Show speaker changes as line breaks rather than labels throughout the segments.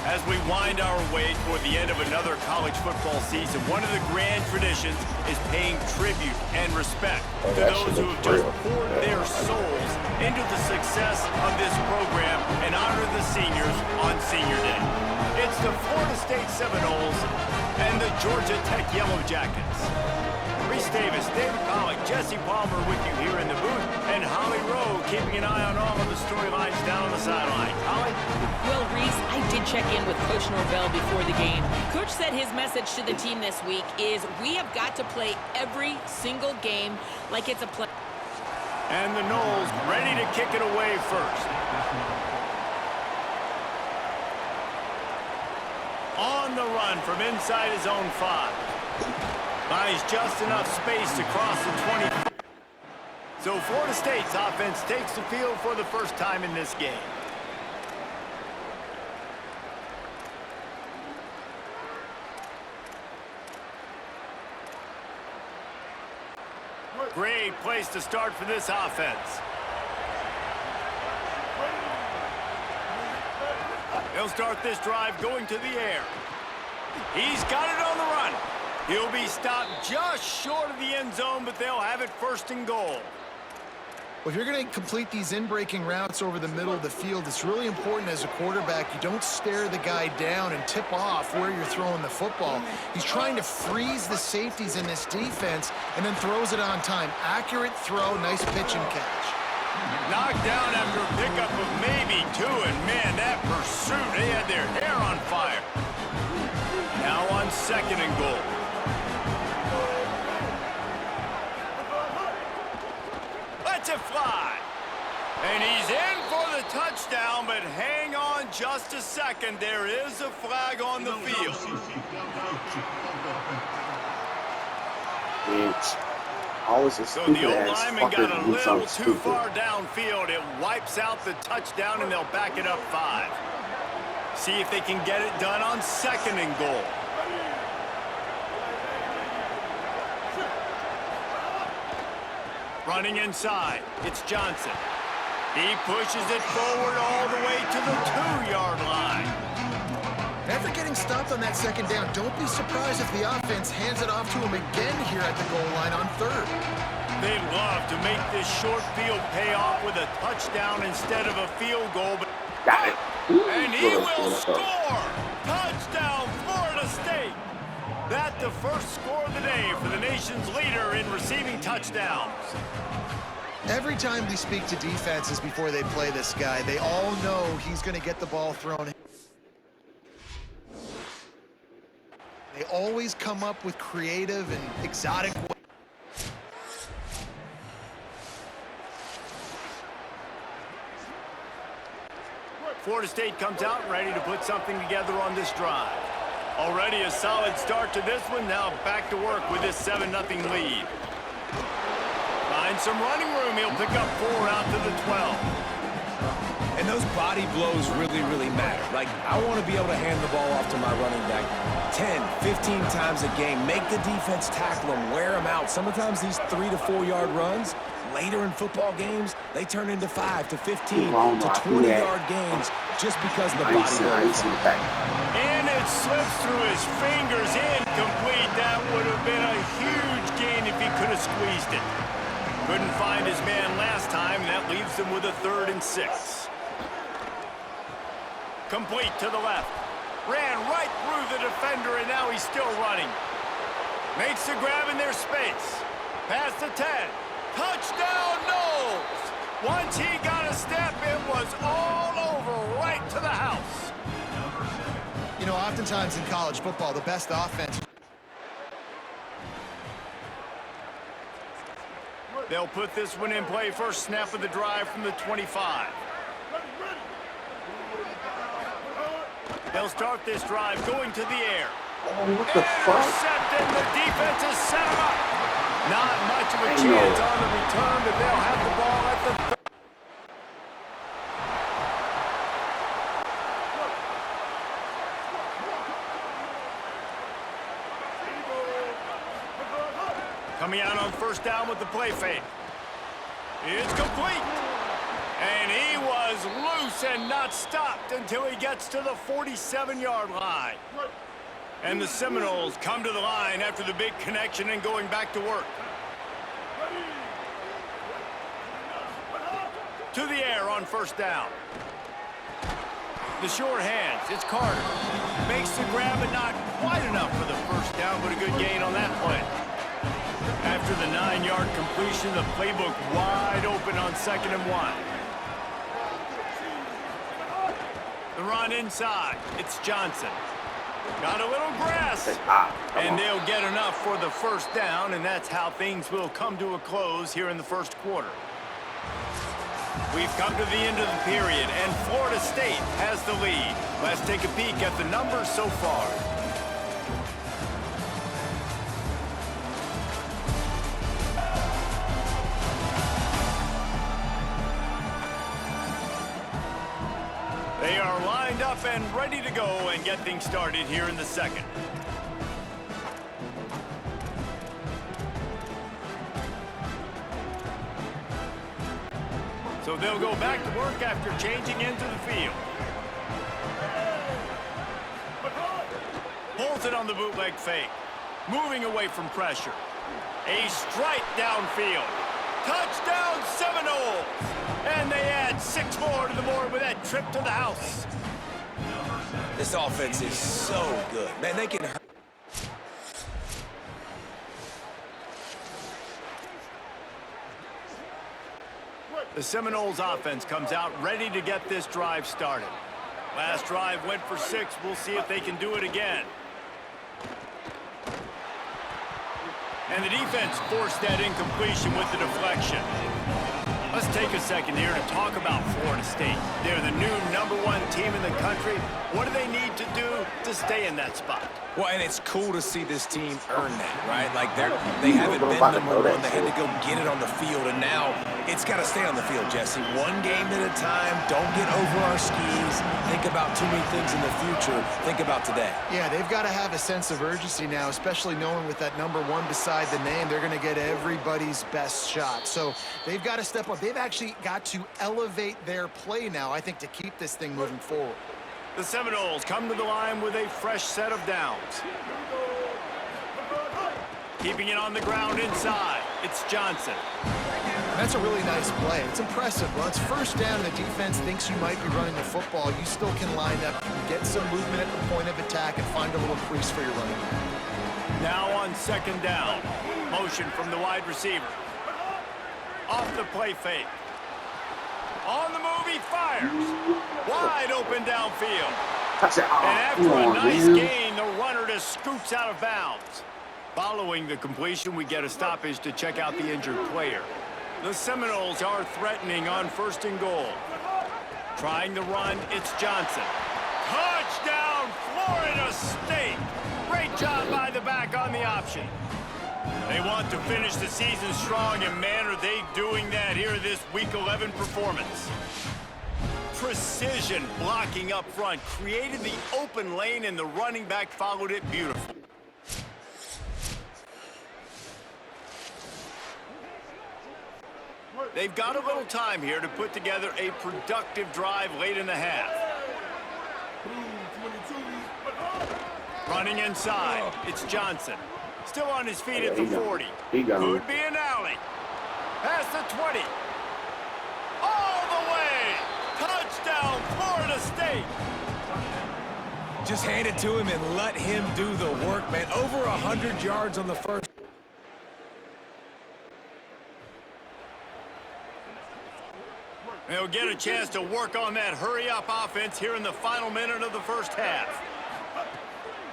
As we wind our way toward the end of another college football season, one of the grand traditions is paying tribute and respect to those who have just poured their souls into the success of this program and honor the seniors on Senior Day. It's the Florida State Seminoles and the Georgia Tech Yellow Jackets. Reese Davis, David Pollock, Jesse Palmer with you here in the booth, and Holly Rowe keeping an eye on all of the storylines down on the sideline. Holly?
Well, Reese, I did check in with Coach Norvell before the game. Coach said his message to the team this week is we have got to play every single game like it's a play.
And the Noles ready to kick it away first. On the run from inside his own 5. Finds just enough space to cross the 20. So Florida State's offense takes the field for the first time in this game. Great place to start for this offense. They'll start this drive going to the air. He's got it on the run. He'll be stopped just short of the end zone, but they'll have it first and goal.
Well, if you're going to complete these in-breaking routes over the middle of the field, it's really important as a quarterback you don't stare the guy down and tip off where you're throwing the football. He's trying to freeze the safeties in this defense and then throws it on time. Accurate throw, nice pitch and catch.
Knocked down after a pickup of maybe 2, and man, that pursuit, they had their hair on fire. Now on second and goal. Lets it fly. And he's in for the touchdown, but hang on just a second. There is a flag on the field. So the old lineman got a little too far downfield. It wipes out the touchdown, and they'll back it up 5. See if they can get it done on second and goal. Running inside, it's Johnson. He pushes it forward all the way to the 2-yard line.
After getting stopped on that second down, don't be surprised if the offense hands it off to him again here at the goal line on third.
They'd love to make this short field pay off with a touchdown instead of a field goal. But
got it.
And he will score! Touchdown, Florida State! That's the first score of the day for the nation's leader in receiving touchdowns.
Every time we speak to defenses before they play this guy, they all know he's going to get the ball thrown. They always come up with creative and exotic ways.
Florida State comes out ready to put something together on this drive. Already a solid start to this one. Now back to work with this 7-0 lead. Finds some running room. He'll pick up 4 out to the 12.
And those body blows really, really matter. Like, I want to be able to hand the ball off to my running back 10, 15 times a game. Make the defense tackle them, wear them out. Sometimes these 3 to 4 yard runs, later in football games, they turn into 5 to 15 to 20 yard gains just because of the body blows.
And it slips through his fingers, incomplete. That would have been a huge gain if he could have squeezed it. Couldn't find his man last time, and that leaves him with a 3rd and 6. Complete to the left. Ran right through the defender, and now he's still running. Makes the grab in their space. Past the 10. Touchdown, Noles! Once he got a step, it was all over, right to the house.
You know, oftentimes in college football, the best offense.
They'll put this one in play. First snap of the drive from the 25. They'll start this drive going to the air.
Oh, what the fuck?
Intercepted. The defense has set him up. Not much of a chance on the return, but they'll have the ball at the... Coming out on first down with the play fake. It's complete. And he was loose and not stopped until he gets to the 47-yard line. And the Seminoles come to the line after the big connection and going back to work. To the air on first down. The short hands, it's Carter. Makes the grab, but not quite enough for the first down, but a good gain on that play. After the 9-yard completion, the playbook wide open on 2nd and 1. The run inside, it's Johnson. Got a little grass, and they'll get enough for the first down, and that's how things will come to a close here in the first quarter. We've come to the end of the period, and Florida State has the lead. Let's take a peek at the numbers so far. They are lined up and ready to go and get things started here in the second. So they'll go back to work after changing into the field. Pulls it on the bootleg fake. Moving away from pressure. A strike downfield. Touchdown Seminoles! And they add 6 more to the board with that trip to the house.
This offense is so good. Man, they can hurt.
The Seminoles offense comes out ready to get this drive started. Last drive went for 6. We'll see if they can do it again. And the defense forced that incompletion with the deflection. Let's take a second here to talk about Florida State. They're the new #1 team in the country. What do they need to do to stay in that spot?
Well, and it's cool to see this team earn that, right? Like they haven't been #1. They had to go get it on the field, and now it's got to stay on the field, Jesse. One game at a time. Don't get over our skis. Think about too many things in the future. Think about today.
Yeah, they've got to have a sense of urgency now, especially knowing with that #1 beside the name, they're going to get everybody's best shot. So they've got to step up. They've actually got to elevate their play now, I think, to keep this thing moving forward.
The Seminoles come to the line with a fresh set of downs. Keeping it on the ground inside, it's Johnson.
That's a really nice play. It's impressive. Well, it's first down and the defense thinks you might be running the football. You still can line up, get some movement at the point of attack, and find a little crease for your running back.
Now on 2nd down. Motion from the wide receiver. Off the play fake. On the move, he fires. Wide open downfield. And after a nice gain, the runner just scoots out of bounds. Following the completion, we get a stoppage to check out the injured player. The Seminoles are threatening on 1st and goal. Trying the run, it's Johnson. Touchdown, Florida State! Great job by the back on the option. They want to finish the season strong, and man, are they doing that here this Week 11 performance. Precision blocking up front, created the open lane, and the running back followed it beautifully. They've got a little time here to put together a productive drive late in the half. Running inside, it's Johnson. Still on his feet at the 40. Could be an alley. Past the 20. All the way. Touchdown, Florida State.
Just hand it to him and let him do the work, man. Over 100 yards on the first.
They'll get a chance to work on that hurry-up offense here in the final minute of the first half.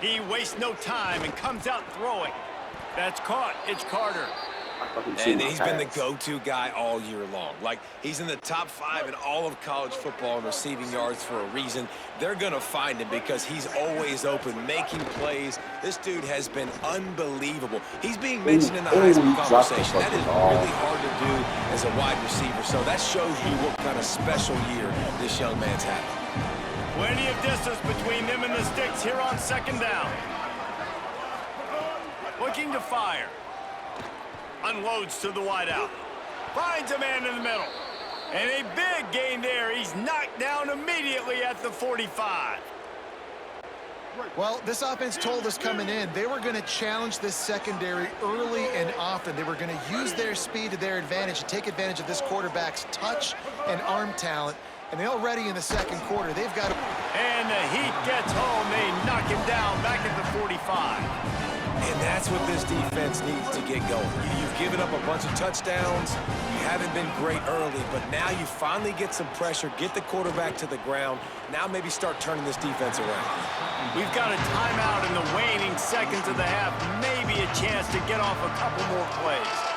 He wastes no time and comes out throwing. That's caught. It's Carter.
And he's been the go-to guy all year long. Like, he's in the top 5 in all of college football in receiving yards for a reason. They're going to find him because he's always open, making plays. This dude has been unbelievable. He's being mentioned in the Heisman conversation. That is really hard to do as a wide receiver. So that shows you what kind of special year this young man's having.
Plenty of distance between them and the sticks here on 2nd down. Looking to fire. Unloads to the wideout. Finds a man in the middle. And a big gain there. He's knocked down immediately at the 45.
Well, this offense told us coming in they were going to challenge this secondary early and often. They were going to use their speed to their advantage and take advantage of this quarterback's touch and arm talent. And they already in the second quarter, they've got to...
And the heat gets home. They knock him down back at the 45.
And that's what this defense needs to get going. You've given up a bunch of touchdowns. You haven't been great early, but now you finally get some pressure, get the quarterback to the ground. Now maybe start turning this defense around.
We've got a timeout in the waning seconds of the half. Maybe a chance to get off a couple more plays.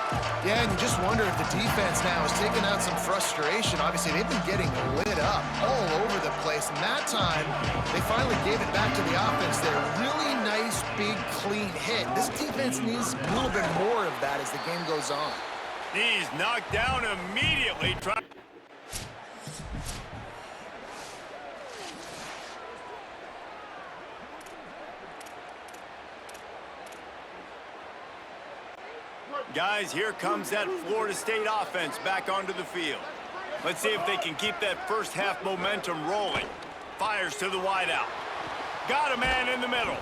Yeah, and you just wonder if the defense now is taking out some frustration. Obviously, they've been getting lit up all over the place. And that time, they finally gave it back to the offense there. Really nice, big, clean hit. This defense needs a little bit more of that as the game goes on.
He's knocked down immediately. Guys, here comes that Florida State offense back onto the field. Let's see if they can keep that first half momentum rolling. Fires to the wideout. Got a man in the middle.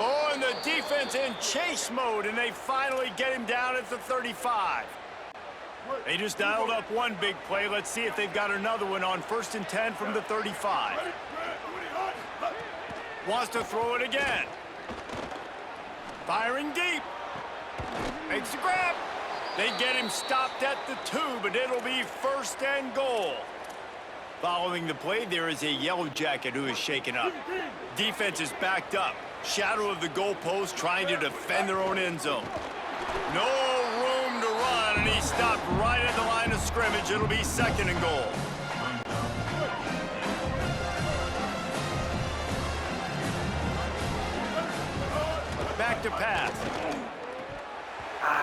Oh, and the defense in chase mode, and they finally get him down at the 35. They just dialed up one big play. Let's see if they've got another one on 1st and 10 from the 35. Wants to throw it again. Firing deep. Makes the grab. They get him stopped at the 2, but it'll be 1st and goal. Following the play, there is a yellow jacket who is shaken up. Defense is backed up. Shadow of the goalpost trying to defend their own end zone. No room to run, and he stopped right at the line of scrimmage. It'll be 2nd and goal. Back to pass.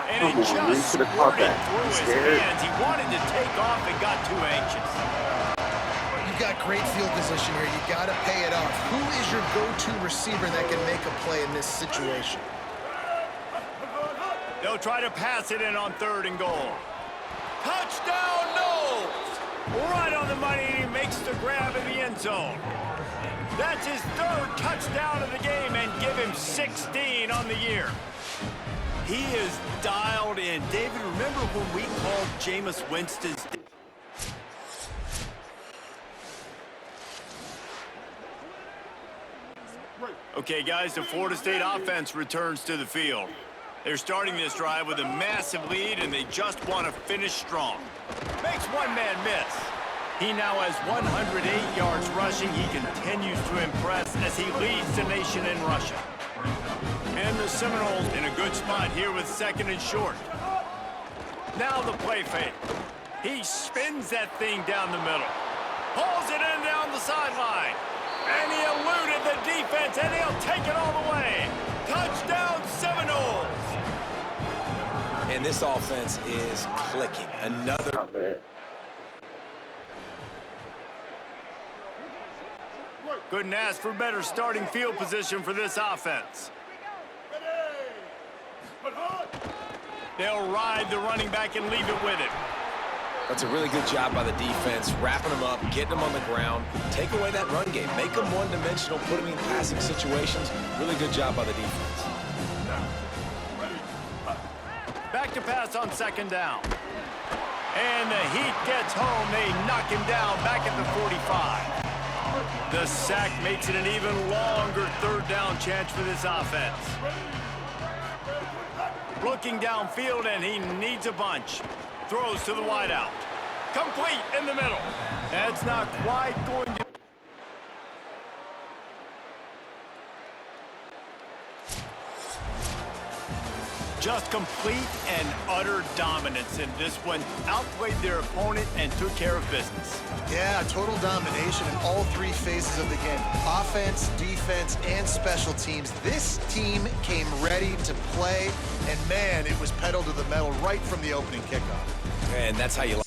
And it just squirted through his hands. He wanted to take off and got too anxious.
You've got great field position here. You got to pay it off. Who is your go-to receiver that can make a play in this situation?
They'll try to pass it in on 3rd and goal. Touchdown, Knowles! Right on the money, and he makes the grab in the end zone. That's his 3rd touchdown of the game, and give him 16 on the year. He is dialed in. David, remember when we called Jameis Winston's... Okay, guys, the Florida State offense returns to the field. They're starting this drive with a massive lead, and they just want to finish strong. Makes one man miss. He now has 108 yards rushing. He continues to impress as he leads the nation in rushing. And the Seminoles in a good spot here with 2nd and short. Now the play fake. He spins that thing down the middle. Pulls it in down the sideline. And he eluded the defense, and he'll take it all the way. Touchdown, Seminoles.
And this offense is clicking. Another...
Couldn't ask for better starting field position for this offense. They'll ride the running back and leave it with it.
That's a really good job by the defense, wrapping them up, getting them on the ground. Take away that run game. Make them one-dimensional, put them in passing situations. Really good job by the defense.
Back to pass on 2nd down. And the heat gets home. They knock him down back at the 45. The sack makes it an even longer 3rd down chance for this offense. Looking downfield, and he needs a bunch. Throws to the wideout. Complete in the middle. That's not quite going to... Just complete and utter dominance in this one. Outplayed their opponent and took care of business.
Yeah, total domination in all 3 phases of the game. Offense, defense, and special teams. This team came ready to play, and man, it was pedal to the metal right from the opening kickoff.
And that's how you